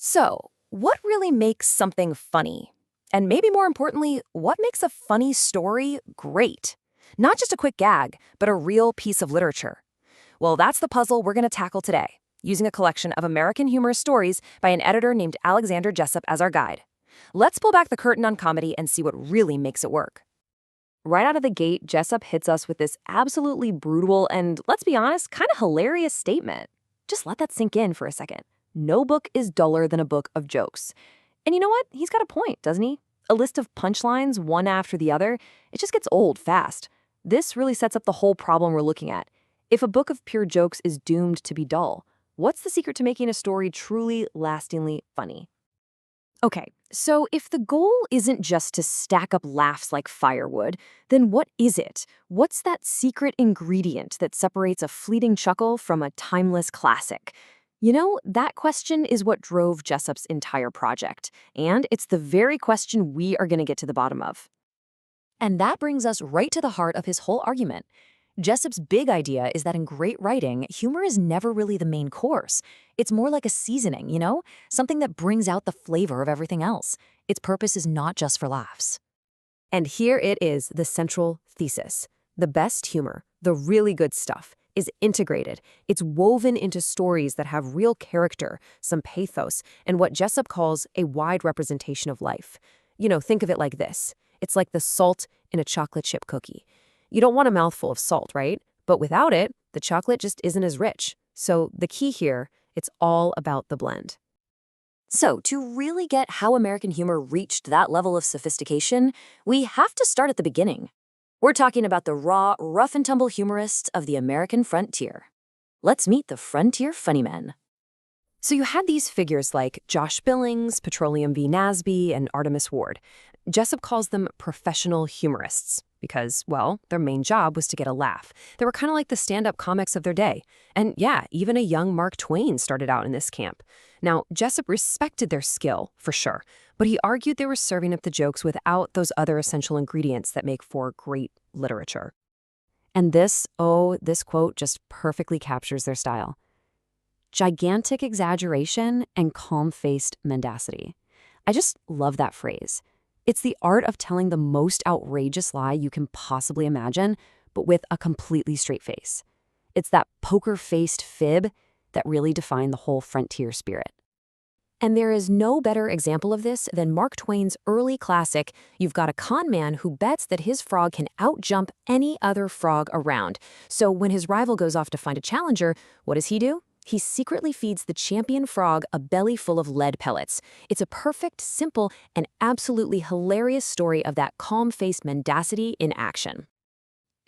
So, what really makes something funny? And maybe more importantly, what makes a funny story great? Not just a quick gag, but a real piece of literature. Well, that's the puzzle we're going to tackle today, using a collection of American humorous stories by an editor named Alexander Jessup as our guide. Let's pull back the curtain on comedy and see what really makes it work. Right out of the gate, Jessup hits us with this absolutely brutal and, let's be honest, kind of hilarious statement. Just let that sink in for a second. No book is duller than a book of jokes. And you know what? He's got a point, doesn't he? A list of punchlines, one after the other, it just gets old fast. This really sets up the whole problem we're looking at. If a book of pure jokes is doomed to be dull, what's the secret to making a story truly, lastingly funny? Okay, so if the goal isn't just to stack up laughs like firewood, then what is it? What's that secret ingredient that separates a fleeting chuckle from a timeless classic? You know, that question is what drove Jessup's entire project, and it's the very question we are going to get to the bottom of. And that brings us right to the heart of his whole argument. Jessup's big idea is that in great writing, humor is never really the main course. It's more like a seasoning, something that brings out the flavor of everything else. Its purpose is not just for laughs. And here it is, the central thesis. The best humor, the really good stuff, is integrated. It's woven into stories that have real character, some pathos, and what Jessup calls a wide representation of life. Think of it like this. It's like the salt in a chocolate chip cookie. You don't want a mouthful of salt, right? But without it, the chocolate just isn't as rich. So the key here, it's all about the blend. So to really get how American humor reached that level of sophistication, we have to start at the beginning. We're talking about the raw, rough-and-tumble humorists of the American frontier. Let's meet the frontier funny men. So you had these figures like Josh Billings, Petroleum V. Nasby, and Artemus Ward. Jessup calls them professional humorists because, well, their main job was to get a laugh. They were kind of like the stand-up comics of their day. And yeah, even a young Mark Twain started out in this camp. Now, Jessup respected their skill, for sure, but he argued they were serving up the jokes without those other essential ingredients that make for great literature. And this quote just perfectly captures their style. Gigantic exaggeration and calm-faced mendacity. I just love that phrase. It's the art of telling the most outrageous lie you can possibly imagine, but with a completely straight face. It's that poker-faced fib that really defined the whole frontier spirit. And there is no better example of this than Mark Twain's early classic, You've Got a Con Man who bets that his frog can outjump any other frog around. So when his rival goes off to find a challenger, what does he do? He secretly feeds the champion frog a belly full of lead pellets. It's a perfect, simple, and absolutely hilarious story of that calm-faced mendacity in action.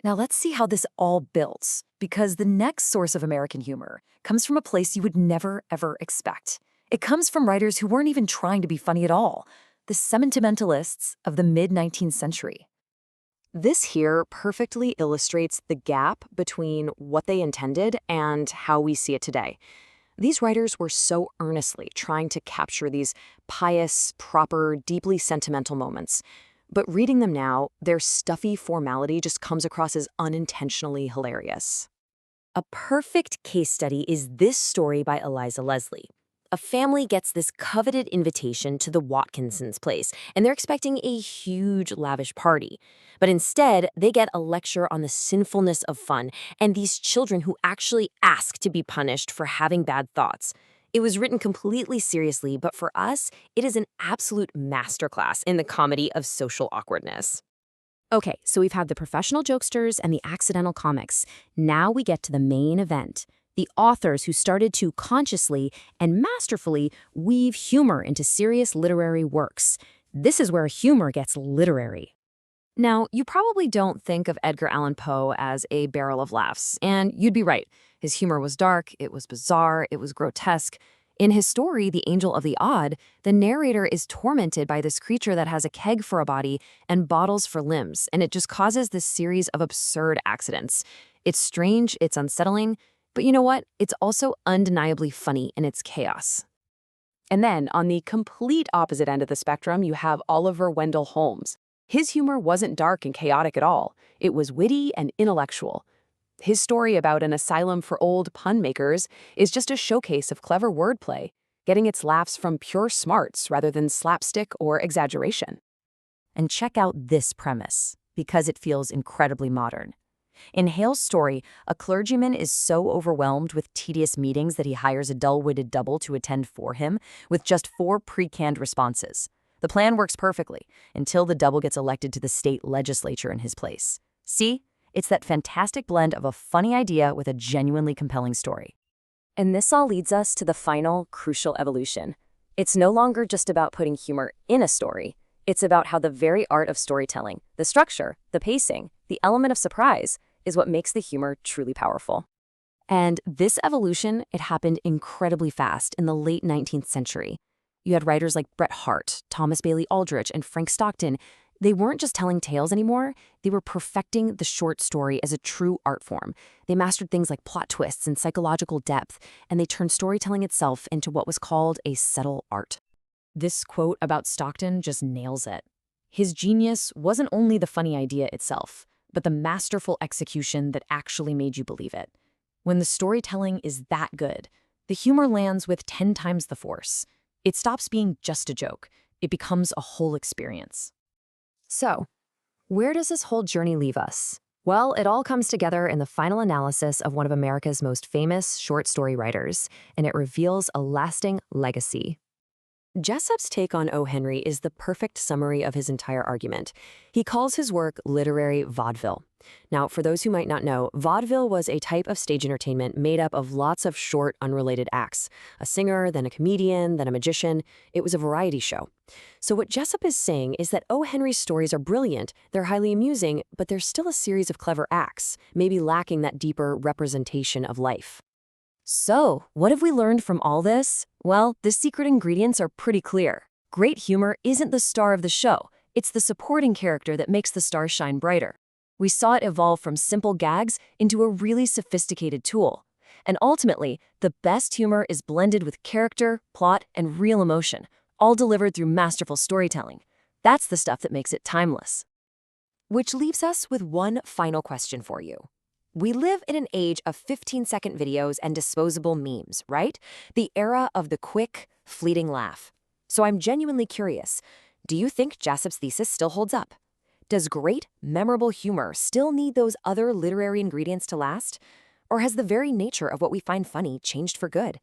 Now let's see how this all builds, because the next source of American humor comes from a place you would never, ever expect. It comes from writers who weren't even trying to be funny at all, the sentimentalists of the mid-19th century. This here perfectly illustrates the gap between what they intended and how we see it today. These writers were so earnestly trying to capture these pious, proper, deeply sentimental moments. But reading them now, their stuffy formality just comes across as unintentionally hilarious. A perfect case study is this story by Eliza Leslie. A family gets this coveted invitation to the Watkinsons' place, and they're expecting a huge, lavish party. But instead, they get a lecture on the sinfulness of fun and these children who actually ask to be punished for having bad thoughts. It was written completely seriously, but for us, it is an absolute masterclass in the comedy of social awkwardness. Okay, so we've had the professional jokesters and the accidental comics. Now we get to the main event. The authors who started to consciously and masterfully weave humor into serious literary works. This is where humor gets literary. Now, you probably don't think of Edgar Allan Poe as a barrel of laughs, and you'd be right. His humor was dark, it was bizarre, it was grotesque. In his story, The Angel of the Odd, the narrator is tormented by this creature that has a keg for a body and bottles for limbs, and it just causes this series of absurd accidents. It's strange, it's unsettling, but you know what? It's also undeniably funny in its chaos. And then, on the complete opposite end of the spectrum, you have Oliver Wendell Holmes. His humor wasn't dark and chaotic at all. It was witty and intellectual. His story about an asylum for old pun makers is just a showcase of clever wordplay. getting its laughs from pure smarts rather than slapstick or exaggeration. And check out this premise, because it feels incredibly modern. In Hale's story, a clergyman is so overwhelmed with tedious meetings that he hires a dull-witted double to attend for him with just 4 pre-canned responses. The plan works perfectly until the double gets elected to the state legislature in his place. See? It's that fantastic blend of a funny idea with a genuinely compelling story. And this all leads us to the final, crucial evolution. It's no longer just about putting humor in a story. It's about how the very art of storytelling, the structure, the pacing, the element of surprise, is what makes the humor truly powerful. And this evolution, it happened incredibly fast in the late 19th century. You had writers like Bret Harte, Thomas Bailey Aldrich, and Frank Stockton. They weren't just telling tales anymore, they were perfecting the short story as a true art form. They mastered things like plot twists and psychological depth, and they turned storytelling itself into what was called a subtle art. This quote about Stockton just nails it. His genius wasn't only the funny idea itself, but the masterful execution that actually made you believe it. When the storytelling is that good, the humor lands with 10 times the force. It stops being just a joke. It becomes a whole experience. So, where does this whole journey leave us? Well, it all comes together in the final analysis of one of America's most famous short story writers, and it reveals a lasting legacy. Jessup's take on O. Henry is the perfect summary of his entire argument. He calls his work literary vaudeville. Now, for those who might not know, vaudeville was a type of stage entertainment made up of lots of short, unrelated acts. A singer, then a comedian, then a magician. It was a variety show. So what Jessup is saying is that O. Henry's stories are brilliant, they're highly amusing, but they're still a series of clever acts, maybe lacking that deeper representation of life. So, what have we learned from all this? Well, the secret ingredients are pretty clear. Great humor isn't the star of the show. It's the supporting character that makes the star shine brighter. We saw it evolve from simple gags into a really sophisticated tool. And ultimately, the best humor is blended with character, plot, and real emotion, all delivered through masterful storytelling. That's the stuff that makes it timeless. Which leaves us with one final question for you. We live in an age of 15-second videos and disposable memes, right? The era of the quick, fleeting laugh. So I'm genuinely curious, do you think Jessup's thesis still holds up? Does great, memorable humor still need those other literary ingredients to last? Or has the very nature of what we find funny changed for good?